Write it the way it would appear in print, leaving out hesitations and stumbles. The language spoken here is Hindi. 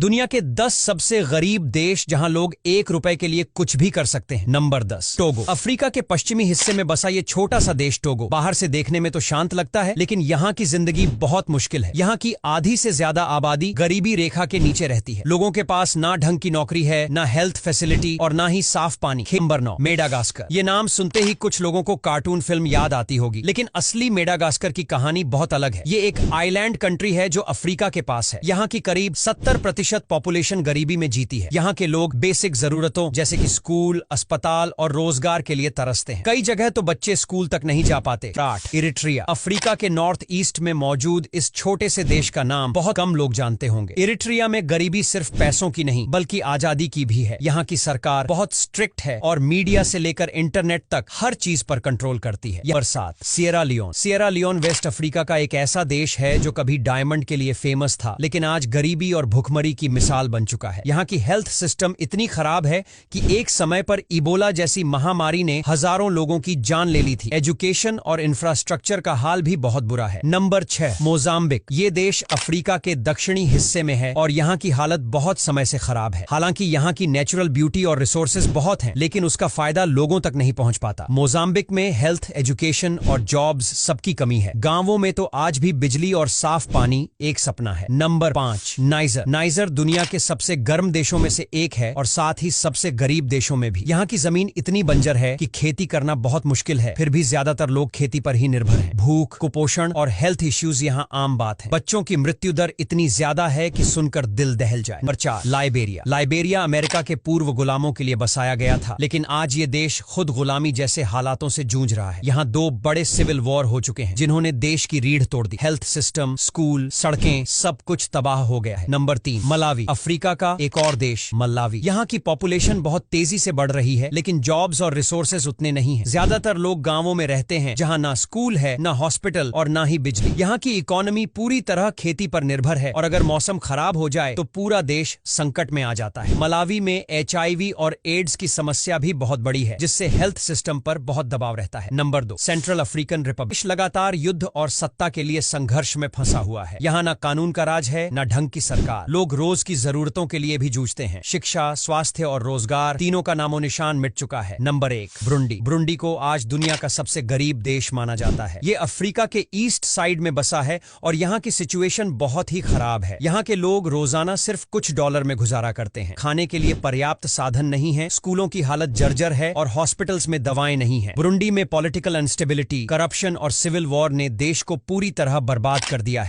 दुनिया के 10 सबसे गरीब देश जहां लोग 1 रुपए के लिए कुछ भी कर सकते हैं। Number 10, Togo. अफ्रीका के पश्चिमी हिस्से में बसा ये छोटा सा देश टोगो बाहर से देखने में तो शांत लगता है, लेकिन यहाँ की जिंदगी बहुत मुश्किल है। यहाँ की आधी से ज्यादा आबादी गरीबी रेखा के नीचे रहती है। लोगों के पास ना ढंग की नौकरी है, ना हेल्थ फैसिलिटी और ना ही साफ पानी। Number 9, Madagascar. ये नाम सुनते ही कुछ लोगों को कार्टून फिल्म याद आती होगी, लेकिन असली मेडागास्कर की कहानी बहुत अलग है। ये एक आइलैंड कंट्री है जो अफ्रीका के पास है। यहाँ की करीब 70% पॉपुलेशन गरीबी में जीती है। यहाँ के लोग बेसिक जरूरतों जैसे कि स्कूल, अस्पताल और रोजगार के लिए तरसते हैं। कई जगह तो बच्चे स्कूल तक नहीं जा पाते। 8, इरिट्रिया। अफ्रीका के नॉर्थ ईस्ट में मौजूद इस छोटे से देश का नाम बहुत कम लोग जानते होंगे। इरिट्रिया में गरीबी सिर्फ पैसों की नहीं बल्कि आजादी की भी है। यहाँ की सरकार बहुत स्ट्रिक्ट है और मीडिया से लेकर इंटरनेट तक हर चीज पर कंट्रोल करती है। Number 7, Sierra Leone. Sierra Leone west Africa का एक ऐसा देश है जो कभी डायमंड के लिए फेमस था, लेकिन आज गरीबी और भुखमरी की मिसाल बन चुका है। यहाँ की हेल्थ सिस्टम इतनी खराब है कि एक समय पर इबोला जैसी महामारी ने हजारों लोगों की जान ले ली थी। एजुकेशन और इंफ्रास्ट्रक्चर का हाल भी बहुत बुरा है। Number 6, Mozambique. ये देश अफ्रीका के दक्षिणी हिस्से में है और यहाँ की हालत बहुत समय से खराब है। हालांकि यहाँ की नेचुरल ब्यूटी और रिसोर्सेज बहुत हैं, लेकिन उसका फायदा लोगों तक नहीं पहुंच पाता। मोजाम्बिक में हेल्थ, एजुकेशन और जॉब्स सबकी कमी है। गांवों में तो आज भी बिजली और साफ पानी एक सपना है। Number 5, niger. नाइजर दुनिया के सबसे गर्म देशों में से एक है और साथ ही सबसे गरीब देशों में भी। यहाँ की जमीन इतनी बंजर है कि खेती करना बहुत मुश्किल है, फिर भी ज्यादातर लोग खेती पर ही निर्भर हैं। भूख, कुपोषण और हेल्थ इश्यूज यहाँ आम बात है। बच्चों की मृत्यु दर इतनी ज्यादा है कि सुनकर दिल दहल जाए। Number 4, Liberia. लाइबेरिया अमेरिका के पूर्व गुलामों के लिए बसाया गया था, लेकिन आज ये देश खुद गुलामी जैसे हालातों से जूझ रहा है। यहाँ 2 बड़े सिविल वॉर हो चुके हैं जिन्होंने देश की रीढ़ तोड़ दी। हेल्थ सिस्टम, स्कूल, सड़कें सब कुछ तबाह हो गया है। Number 3, Malawi. अफ्रीका का एक और देश मलावी। यहाँ की पॉपुलेशन बहुत तेजी से बढ़ रही है, लेकिन जॉब्स और रिसोर्सेज उतने नहीं हैं। ज्यादातर लोग गांवों में रहते हैं जहाँ ना स्कूल है, ना हॉस्पिटल और ना ही बिजली। यहाँ की इकोनॉमी पूरी तरह खेती पर निर्भर है और अगर मौसम खराब हो जाए तो पूरा देश संकट में आ जाता है। मलावी में HIV और एड्स की समस्या भी बहुत बड़ी है, जिससे हेल्थ सिस्टम पर बहुत दबाव रहता है। Number 2, central African Republic. लगातार युद्ध और सत्ता के लिए संघर्ष में फंसा हुआ है। यहाँ ना कानून का राज है, ना ढंग की सरकार। लोग रोज की जरूरतों के लिए भी जूझते हैं। शिक्षा, स्वास्थ्य और रोजगार तीनों का नामो निशान मिट चुका है। नंबर 1, ब्रुंडी। ब्रुंडी को आज दुनिया का सबसे गरीब देश माना जाता है। ये अफ्रीका के ईस्ट साइड में बसा है और यहाँ की सिचुएशन बहुत ही खराब है। यहाँ के लोग रोजाना सिर्फ कुछ डॉलर में गुजारा करते हैं। खाने के लिए पर्याप्त साधन नहीं है, स्कूलों की हालत जर्जर है और हॉस्पिटल्स में दवाएं नहीं है। ब्रुंडी में पॉलिटिकल अनस्टेबिलिटी, करप्शन और सिविल वॉर ने देश को पूरी तरह बर्बाद कर दिया है।